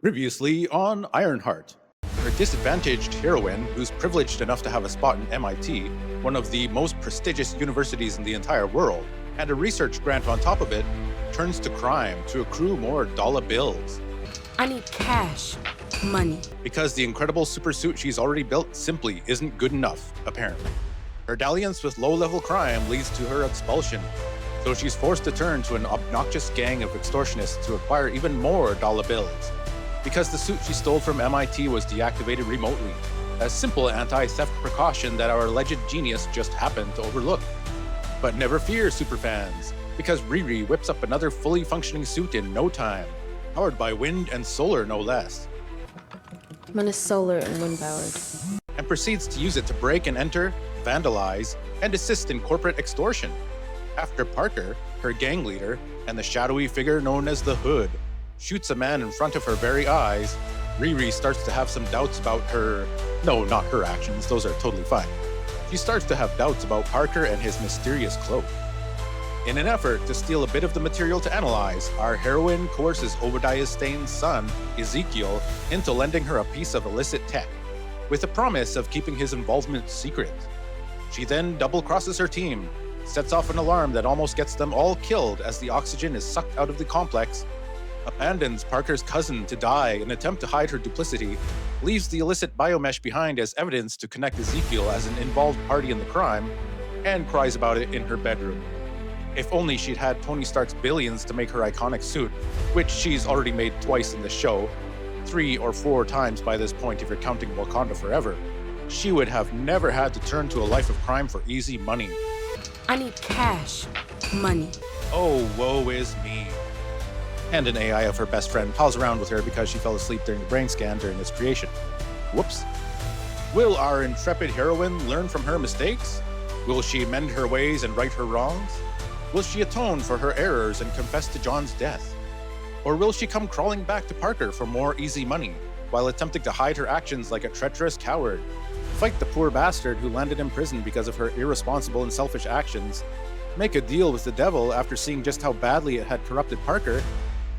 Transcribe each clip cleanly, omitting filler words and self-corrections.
Previously on Ironheart, a disadvantaged heroine who's privileged enough to have a spot in MIT, one of the most prestigious universities in the entire world, and a research grant on top of it, turns to crime to accrue more dollar bills. I need cash. Money. Because the incredible supersuit she's already built simply isn't good enough, apparently. Her dalliance with low-level crime leads to her expulsion, so she's forced to turn to an obnoxious gang of extortionists to acquire even more dollar bills. Because the suit she stole from MIT was deactivated remotely, a simple anti-theft precaution that our alleged genius just happened to overlook. But never fear, superfans, because Riri whips up another fully functioning suit in no time, powered by wind and solar no less, Mine is solar and wind powered. and proceeds to use it to break and enter, vandalize, and assist in corporate extortion. After Parker, her gang leader, and the shadowy figure known as the Hood, shoots a man in front of her very eyes, Riri starts to have some doubts about her... No, not her actions, those are totally fine. She starts to have doubts about Parker and his mysterious cloak. In an effort to steal a bit of the material to analyze, our heroine coerces Obadiah Stane's son, Ezekiel, into lending her a piece of illicit tech, with the promise of keeping his involvement secret. She then double-crosses her team, sets off an alarm that almost gets them all killed as the oxygen is sucked out of the complex, abandons Parker's cousin to die in an attempt to hide her duplicity, leaves the illicit biomesh behind as evidence to connect Ezekiel as an involved party in the crime, and cries about it in her bedroom. If only she'd had Tony Stark's billions to make her iconic suit, which she's already made twice in the show, 3 or 4 times by this point if you're counting Wakanda Forever, she would have never had to turn to a life of crime for easy money. I need cash. Money. Oh, woe is me. And an AI of her best friend pals around with her because she fell asleep during the brain scan during its creation. Whoops. Will our intrepid heroine learn from her mistakes? Will she mend her ways and right her wrongs? Will she atone for her errors and confess to John's death? Or will she come crawling back to Parker for more easy money, while attempting to hide her actions like a treacherous coward, fight the poor bastard who landed in prison because of her irresponsible and selfish actions, make a deal with the devil after seeing just how badly it had corrupted Parker,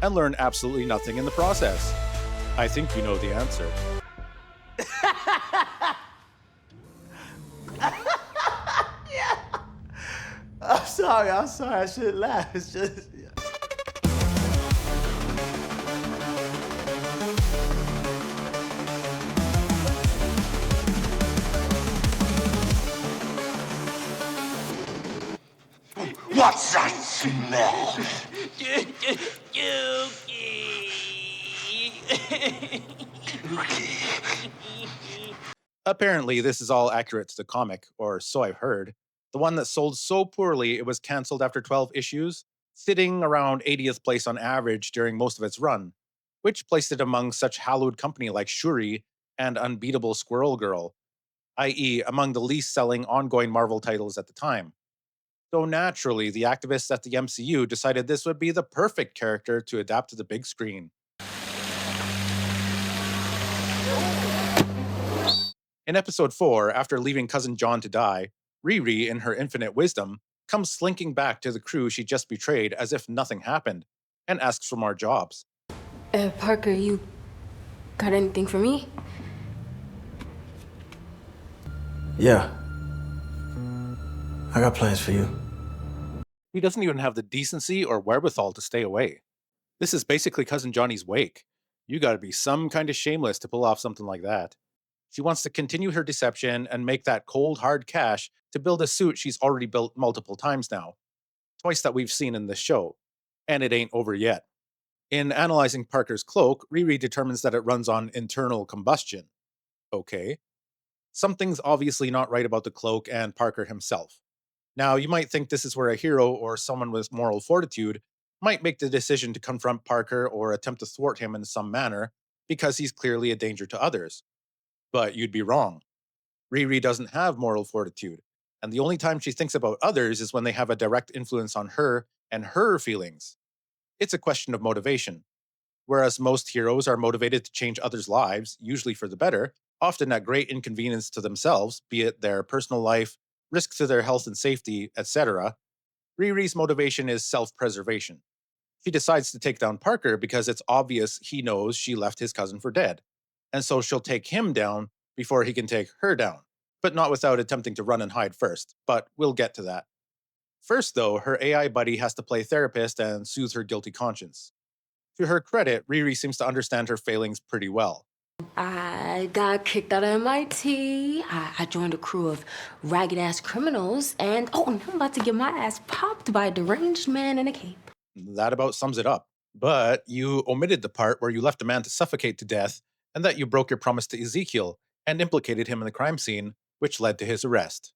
and learn absolutely nothing in the process? I think you know the answer. Yeah. I'm sorry, I shouldn't laugh. It's just... Yeah. What's that smell? Apparently, this is all accurate to the comic, or so I've heard. The one that sold so poorly it was cancelled after 12 issues, sitting around 80th place on average during most of its run, which placed it among such hallowed company like Shuri and Unbeatable Squirrel Girl, i.e., among the least selling ongoing Marvel titles at the time. So naturally, the activists at the MCU decided this would be the perfect character to adapt to the big screen. In episode 4, after leaving cousin John to die, Riri, in her infinite wisdom, comes slinking back to the crew she just betrayed as if nothing happened, and asks for more jobs. Parker, you got anything for me? Yeah. I got plans for you. He doesn't even have the decency or wherewithal to stay away. This is basically cousin Johnny's wake. You gotta be some kind of shameless to pull off something like that. She wants to continue her deception and make that cold, hard cash to build a suit she's already built multiple times now. Twice that we've seen in this show. And it ain't over yet. In analyzing Parker's cloak, Riri determines that it runs on internal combustion. Okay. Something's obviously not right about the cloak and Parker himself. Now, you might think this is where a hero or someone with moral fortitude might make the decision to confront Parker or attempt to thwart him in some manner because he's clearly a danger to others. But you'd be wrong. Riri doesn't have moral fortitude, and the only time she thinks about others is when they have a direct influence on her and her feelings. It's a question of motivation. Whereas most heroes are motivated to change others' lives, usually for the better, often at great inconvenience to themselves, be it their personal life, risk to their health and safety, etc., Riri's motivation is self-preservation. She decides to take down Parker because it's obvious he knows she left his cousin for dead. And so she'll take him down before he can take her down, but not without attempting to run and hide first. But we'll get to that. First, though, her AI buddy has to play therapist and soothe her guilty conscience. To her credit, Riri seems to understand her failings pretty well. I got kicked out of MIT. I joined a crew of ragged-ass criminals, and I'm about to get my ass popped by a deranged man in a cape. That about sums it up. But you omitted the part where you left a man to suffocate to death and that you broke your promise to Ezekiel and implicated him in the crime scene, which led to his arrest.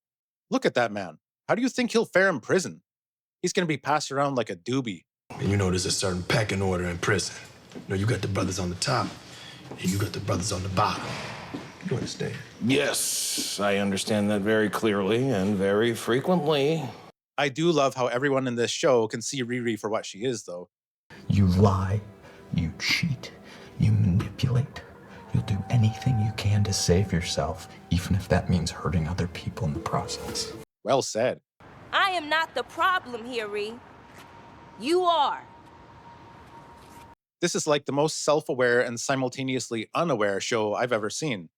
Look at that man. How do you think he'll fare in prison? He's going to be passed around like a doobie. And you know there's a certain pecking order in prison. You know, you got the brothers on the top, and you got the brothers on the bottom. You understand? Yes, I understand that very clearly and very frequently. I do love how everyone in this show can see Riri for what she is, though. You lie, you cheat, you manipulate. You'll do anything you can to save yourself, even if that means hurting other people in the process. Well said. I am not the problem here, Ree. You are. This is like the most self-aware and simultaneously unaware show I've ever seen.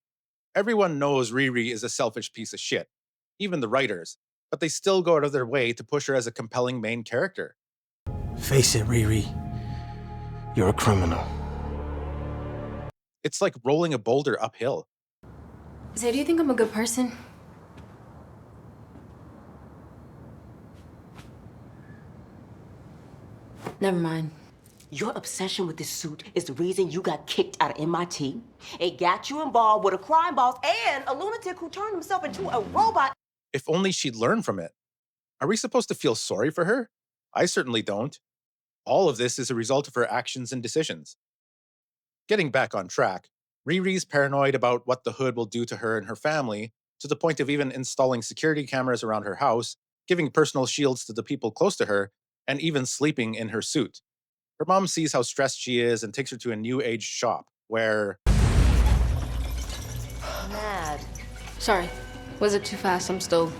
Everyone knows Riri is a selfish piece of shit, even the writers, but they still go out of their way to push her as a compelling main character. Face it, Riri. You're a criminal. It's like rolling a boulder uphill. So do you think I'm a good person? Never mind. Your obsession with this suit is the reason you got kicked out of MIT. It got you involved with a crime boss and a lunatic who turned himself into a robot. If only she'd learn from it. Are we supposed to feel sorry for her? I certainly don't. All of this is a result of her actions and decisions. Getting back on track, Riri's paranoid about what the Hood will do to her and her family, to the point of even installing security cameras around her house, giving personal shields to the people close to her, and even sleeping in her suit. Her mom sees how stressed she is and takes her to a new age shop where... Mad. Sorry. Was it too fast? I'm still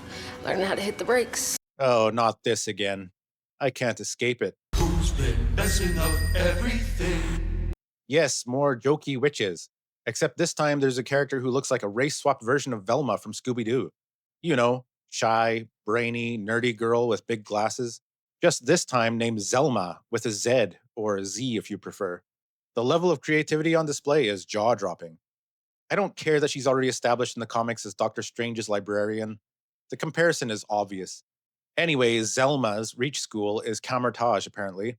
learning how to hit the brakes. Oh, not this again. I can't escape it. Who's been messing up everything? Yes, more jokey witches. Except this time there's a character who looks like a race-swapped version of Velma from Scooby-Doo. You know, shy, brainy, nerdy girl with big glasses. Just this time named Zelma with a Z, or a Z if you prefer. The level of creativity on display is jaw-dropping. I don't care that she's already established in the comics as Doctor Strange's librarian. The comparison is obvious. Anyway, Zelma's reach school is Camertage, apparently,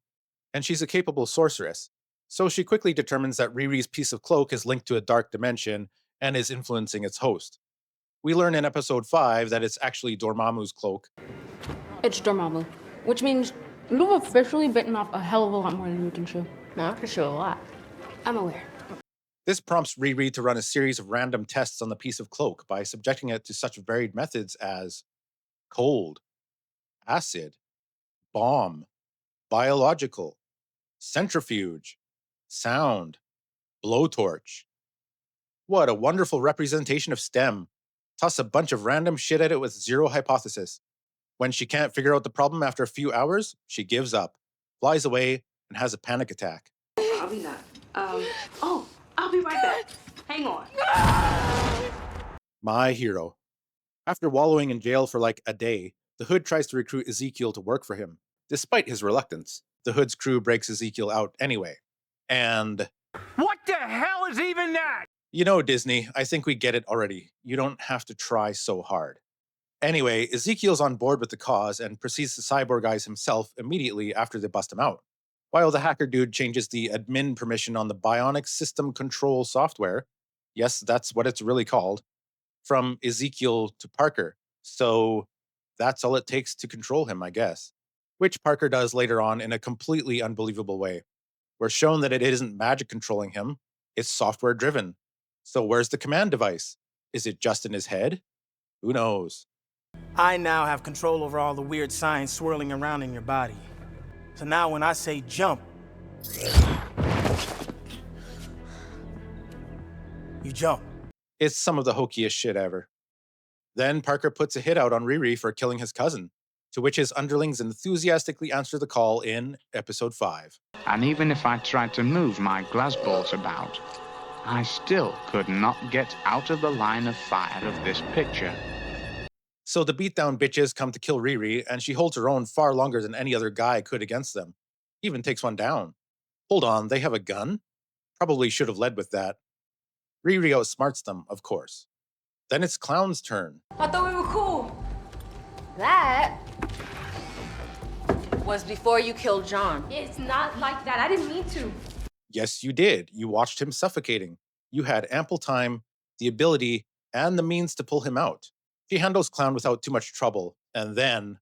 and she's a capable sorceress. So she quickly determines that Riri's piece of cloak is linked to a dark dimension and is influencing its host. We learn in episode 5 that it's actually Dormammu's cloak. It's Dormammu, which means you've officially bitten off a hell of a lot more than you can chew. No, I can show a lot. I'm aware. This prompts Riri to run a series of random tests on the piece of cloak by subjecting it to such varied methods as cold, acid, bomb, biological, centrifuge, sound, blowtorch. What a wonderful representation of STEM. Toss a bunch of random shit at it with zero hypothesis. When she can't figure out the problem after a few hours, she gives up, flies away, and has a panic attack. I'll be not. I'll be right back. Hang on. My hero. After wallowing in jail for like a day, the Hood tries to recruit Ezekiel to work for him. Despite his reluctance, the Hood's crew breaks Ezekiel out anyway. And... What the hell is even that? You know, Disney, I think we get it already. You don't have to try so hard. Anyway, Ezekiel's on board with the cause and proceeds to cyborgize himself immediately after they bust him out, while the hacker dude changes the admin permission on the bionic system control software, yes, that's what it's really called, from Ezekiel to Parker. So that's all it takes to control him, I guess. Which Parker does later on in a completely unbelievable way. We're shown that it isn't magic controlling him, it's software driven. So where's the command device? Is it just in his head? Who knows? I now have control over all the weird signs swirling around in your body. So now when I say jump, you jump. It's some of the hokiest shit ever. Then Parker puts a hit out on Riri for killing his cousin. To which his underlings enthusiastically answer the call in episode 5. And even if I tried to move my glass balls about, I still could not get out of the line of fire of this picture. So the beatdown bitches come to kill Riri, and she holds her own far longer than any other guy could against them. Even takes one down. Hold on, they have a gun? Probably should have led with that. Riri outsmarts them, of course. Then it's Clown's turn. I thought we were cool. That Was before you killed John. it's not like that. I didn't mean to. Yes, you did. You watched him suffocating. You had ample time, the ability, and the means to pull him out. She handles Clown without too much trouble, and then...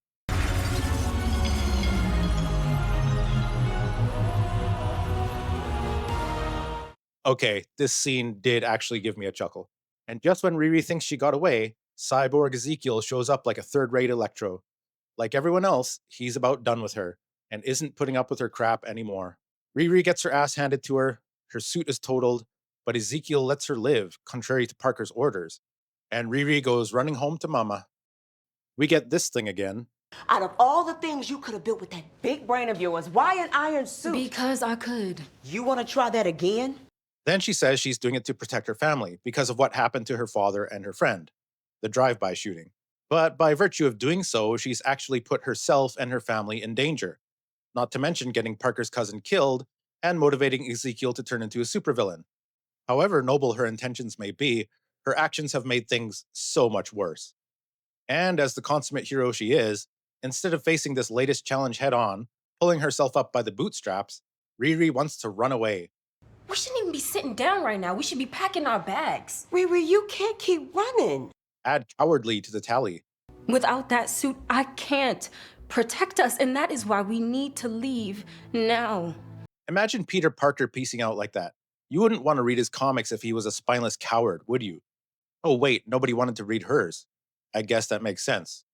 Okay, this scene did actually give me a chuckle. And just when Riri thinks she got away, Cyborg Ezekiel shows up like a third-rate Electro. Like everyone else, he's about done with her, and isn't putting up with her crap anymore. Riri gets her ass handed to her, her suit is totaled, but Ezekiel lets her live, contrary to Parker's orders. And Riri goes running home to Mama. We get this thing again. Out of all the things you could have built with that big brain of yours, why an iron suit? Because I could. You want to try that again? Then she says she's doing it to protect her family because of what happened to her father and her friend, the drive-by shooting. But by virtue of doing so, she's actually put herself and her family in danger. Not to mention getting Parker's cousin killed and motivating Ezekiel to turn into a supervillain. However noble her intentions may be, her actions have made things so much worse. And as the consummate hero she is, instead of facing this latest challenge head-on, pulling herself up by the bootstraps, Riri wants to run away. We shouldn't even be sitting down right now. We should be packing our bags. Riri, you can't keep running. Add cowardly to the tally. Without that suit, I can't protect us, and that is why we need to leave now. Imagine Peter Parker piecing out like that. You wouldn't want to read his comics if he was a spineless coward, would you? Oh wait, nobody wanted to read hers. I guess that makes sense.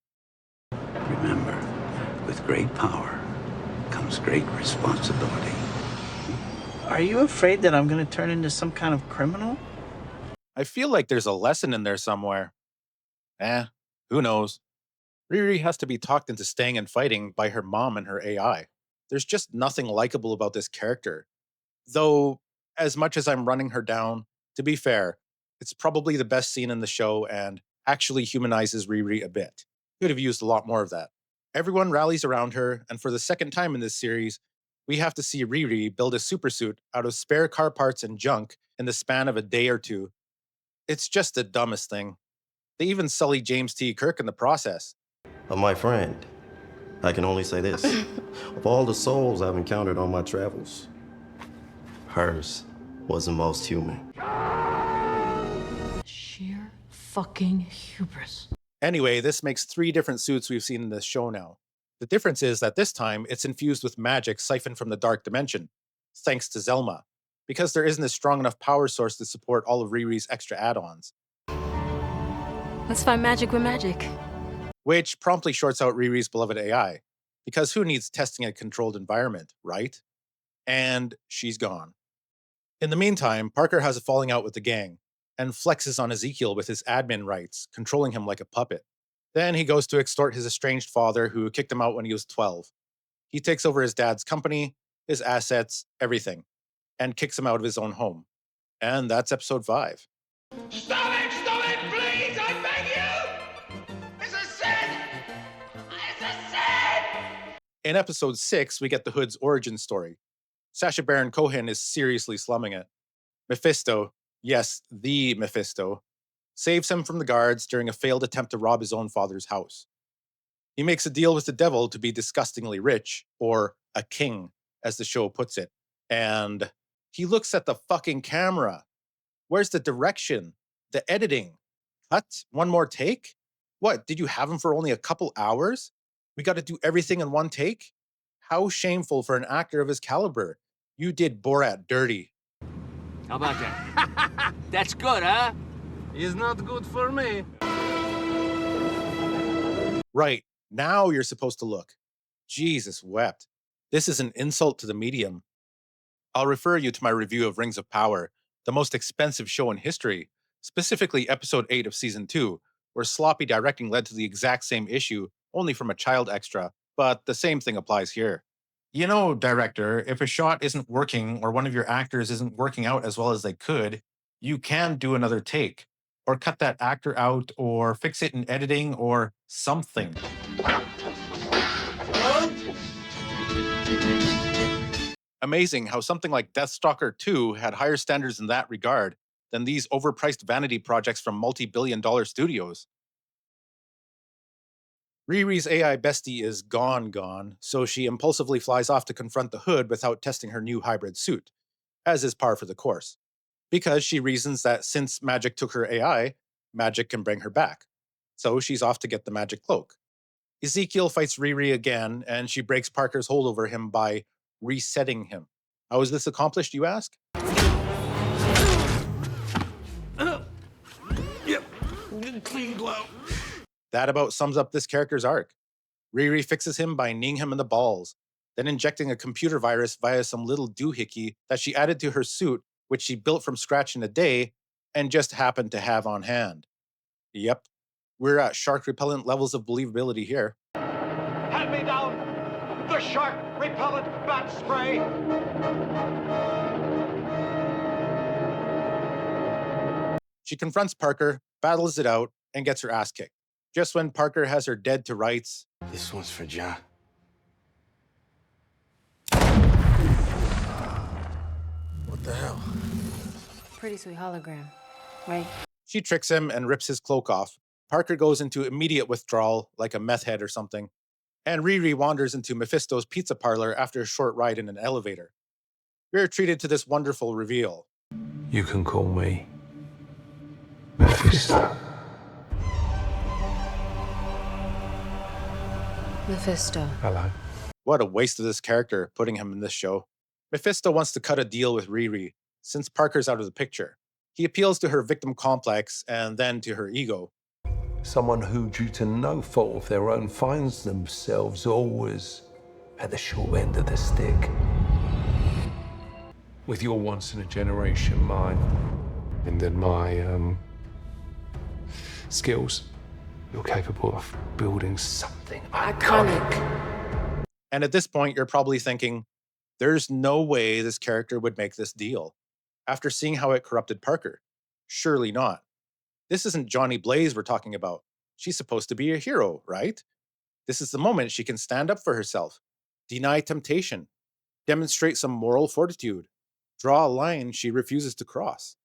Remember, with great power comes great responsibility. Are you afraid that I'm gonna turn into some kind of criminal? I feel like there's a lesson in there somewhere. Who knows? Riri has to be talked into staying and fighting by her mom and her AI. There's just nothing likable about this character. Though, as much as I'm running her down, to be fair, it's probably the best scene in the show and actually humanizes Riri a bit. Could have used a lot more of that. Everyone rallies around her, and for the second time in this series, we have to see Riri build a supersuit out of spare car parts and junk in the span of a day or two. It's just the dumbest thing. They even sully James T. Kirk in the process. My friend, I can only say this. Of all the souls I've encountered on my travels, hers was the most human. Sheer fucking hubris. Anyway, this makes 3 different suits we've seen in this show now. The difference is that this time it's infused with magic siphoned from the dark dimension, thanks to Zelma, because there isn't a strong enough power source to support all of Riri's extra add-ons. Let's find magic with magic. Which promptly shorts out Riri's beloved AI, because who needs testing a controlled environment, right? And she's gone. In the meantime, Parker has a falling out with the gang, and flexes on Ezekiel with his admin rights, controlling him like a puppet. Then he goes to extort his estranged father who kicked him out when he was 12. He takes over his dad's company, his assets, everything, and kicks him out of his own home. And that's episode 5. Stop it, please, I beg you! It's a sin! It's a sin! In episode 6, we get the Hood's origin story. Sacha Baron Cohen is seriously slumming it. Mephisto, yes, the Mephisto, saves him from the guards during a failed attempt to rob his own father's house. He makes a deal with the devil to be disgustingly rich, or a king, as the show puts it. And he looks at the fucking camera. Where's the direction? The editing? Cut? One more take? What, did you have him for only a couple hours? We got to do everything in one take? How shameful for an actor of his caliber. You did Borat dirty. How about that? That's good, huh? It's not good for me. Right, now you're supposed to look. Jesus wept. This is an insult to the medium. I'll refer you to my review of Rings of Power, the most expensive show in history, specifically episode 8 of season 2, where sloppy directing led to the exact same issue, only from a child extra, but the same thing applies here. You know, director, if a shot isn't working or one of your actors isn't working out as well as they could, you can do another take, or cut that actor out, or fix it in editing, or something. Amazing how something like Deathstalker 2 had higher standards in that regard than these overpriced vanity projects from multi-billion-dollar studios. Riri's AI bestie is gone, so she impulsively flies off to confront the Hood without testing her new hybrid suit, as is par for the course, because she reasons that since magic took her AI, magic can bring her back. So she's off to get the magic cloak. Ezekiel fights Riri again, and she breaks Parker's hold over him by resetting him. How is this accomplished, you ask? Yep, clean glove. That about sums up this character's arc. Riri fixes him by kneeing him in the balls, then injecting a computer virus via some little doohickey that she added to her suit, which she built from scratch in a day and just happened to have on hand. Yep, we're at shark repellent levels of believability here. Hand me down the shark repellent bat spray. She confronts Parker, battles it out, and gets her ass kicked. Just when Parker has her dead to rights. This one's for John. What the hell? Pretty sweet hologram, right? She tricks him and rips his cloak off. Parker goes into immediate withdrawal, like a meth head or something, and Riri wanders into Mephisto's pizza parlor after a short ride in an elevator. We're treated to this wonderful reveal. You can call me Mephisto. Mephisto. Hello. What a waste of this character, putting him in this show. Mephisto wants to cut a deal with Riri, since Parker's out of the picture. He appeals to her victim complex and then to her ego. Someone who, due to no fault of their own, finds themselves always at the short end of the stick. With your once-in-a-generation mind and then my skills, you're capable of building something iconic. And at this point, you're probably thinking, there's no way this character would make this deal. After seeing how it corrupted Parker. Surely not. This isn't Johnny Blaze we're talking about. She's supposed to be a hero, right? This is the moment she can stand up for herself, deny temptation, demonstrate some moral fortitude, draw a line she refuses to cross.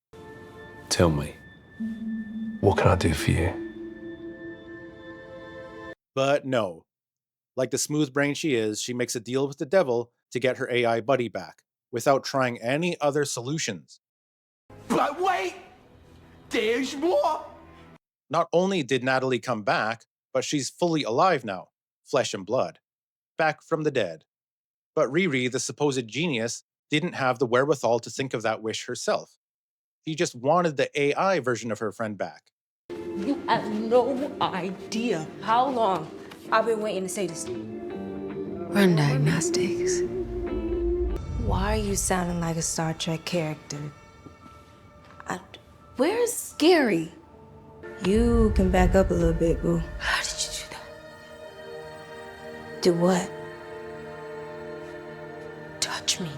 Tell me, what can I do for you? But no. Like the smooth brain she is, she makes a deal with the devil to get her AI buddy back, without trying any other solutions. But wait! There's more! Not only did Natalie come back, but she's fully alive now, flesh and blood, back from the dead. But Riri, the supposed genius, didn't have the wherewithal to think of that wish herself. She just wanted the AI version of her friend back. You have no idea how long I've been waiting to say this. Run diagnostics. Why are you sounding like a Star Trek character? Where's Gary? You can back up a little bit, boo. How did you do that? Do what? Touch me.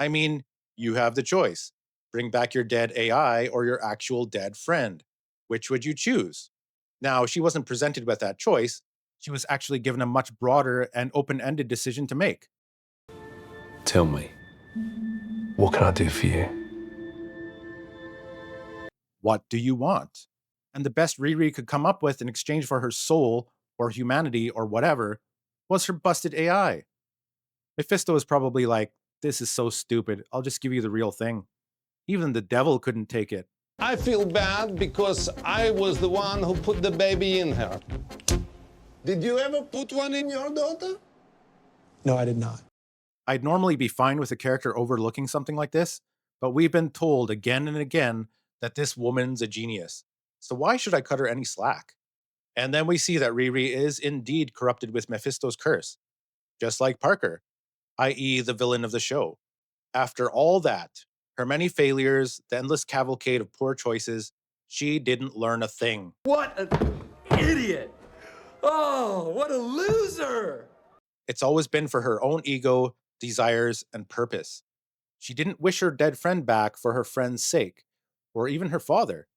I mean, you have the choice. Bring back your dead AI or your actual dead friend. Which would you choose? Now, she wasn't presented with that choice. She was actually given a much broader and open-ended decision to make. Tell me, what can I do for you? What do you want? And the best Riri could come up with in exchange for her soul or humanity or whatever was her busted AI. Mephisto is probably like, this is so stupid, I'll just give you the real thing. Even the devil couldn't take it. I feel bad because I was the one who put the baby in her. Did you ever put one in your daughter? No, I did not. I'd normally be fine with a character overlooking something like this, but we've been told again and again that this woman's a genius. So why should I cut her any slack? And then we see that Riri is indeed corrupted with Mephisto's curse, just like Parker, i.e. the villain of the show. After all that, her many failures, the endless cavalcade of poor choices, she didn't learn a thing. What an idiot! Oh, what a loser! It's always been for her own ego, desires, and purpose. She didn't wish her dead friend back for her friend's sake, or even her father.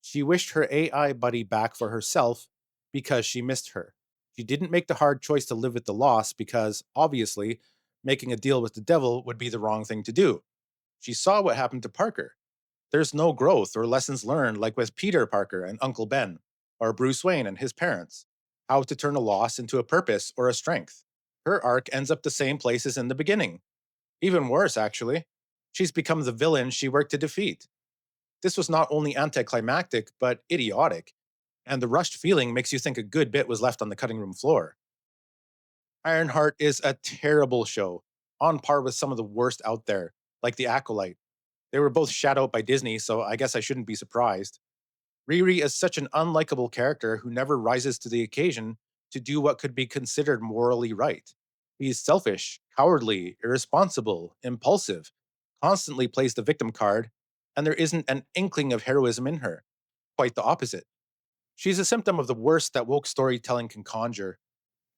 She wished her AI buddy back for herself because she missed her. She didn't make the hard choice to live with the loss because, obviously, making a deal with the devil would be the wrong thing to do. She saw what happened to Parker. There's no growth or lessons learned like with Peter Parker and Uncle Ben, or Bruce Wayne and his parents, how to turn a loss into a purpose or a strength. Her arc ends up the same place as in the beginning. Even worse, actually. She's become the villain she worked to defeat. This was not only anticlimactic, but idiotic, and the rushed feeling makes you think a good bit was left on the cutting room floor. Ironheart is a terrible show, on par with some of the worst out there, like The Acolyte. They were both shut out by Disney, so I guess I shouldn't be surprised. Riri is such an unlikable character who never rises to the occasion to do what could be considered morally right. He's selfish, cowardly, irresponsible, impulsive, constantly plays the victim card, and there isn't an inkling of heroism in her. Quite the opposite. She's a symptom of the worst that woke storytelling can conjure,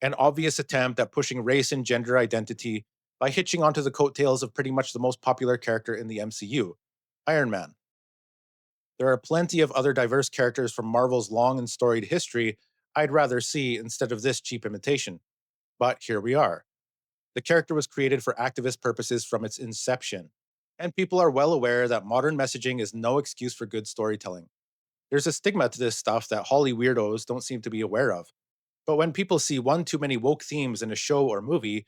an obvious attempt at pushing race and gender identity by hitching onto the coattails of pretty much the most popular character in the MCU, Iron Man. There are plenty of other diverse characters from Marvel's long and storied history I'd rather see instead of this cheap imitation. But here we are. The character was created for activist purposes from its inception, and people are well aware that modern messaging is no excuse for good storytelling. There's a stigma to this stuff that Holly weirdos don't seem to be aware of. But when people see one too many woke themes in a show or movie,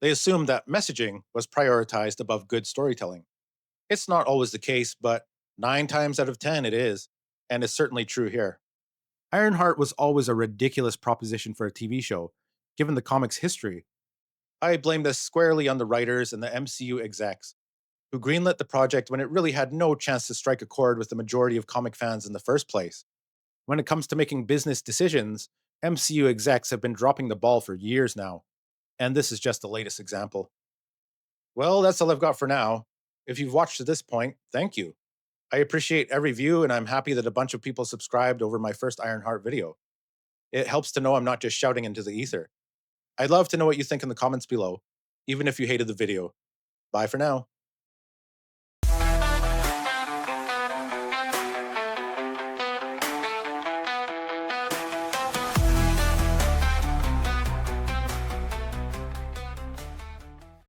they assume that messaging was prioritized above good storytelling. It's not always the case, but 9 times out of 10 it is, and is certainly true here. Ironheart was always a ridiculous proposition for a TV show, given the comic's history. I blame this squarely on the writers and the MCU execs, who greenlit the project when it really had no chance to strike a chord with the majority of comic fans in the first place. When it comes to making business decisions, MCU execs have been dropping the ball for years now, and this is just the latest example. Well, that's all I've got for now. If you've watched to this point, thank you. I appreciate every view, and I'm happy that a bunch of people subscribed over my first Ironheart video. It helps to know I'm not just shouting into the ether. I'd love to know what you think in the comments below, even if you hated the video. Bye for now.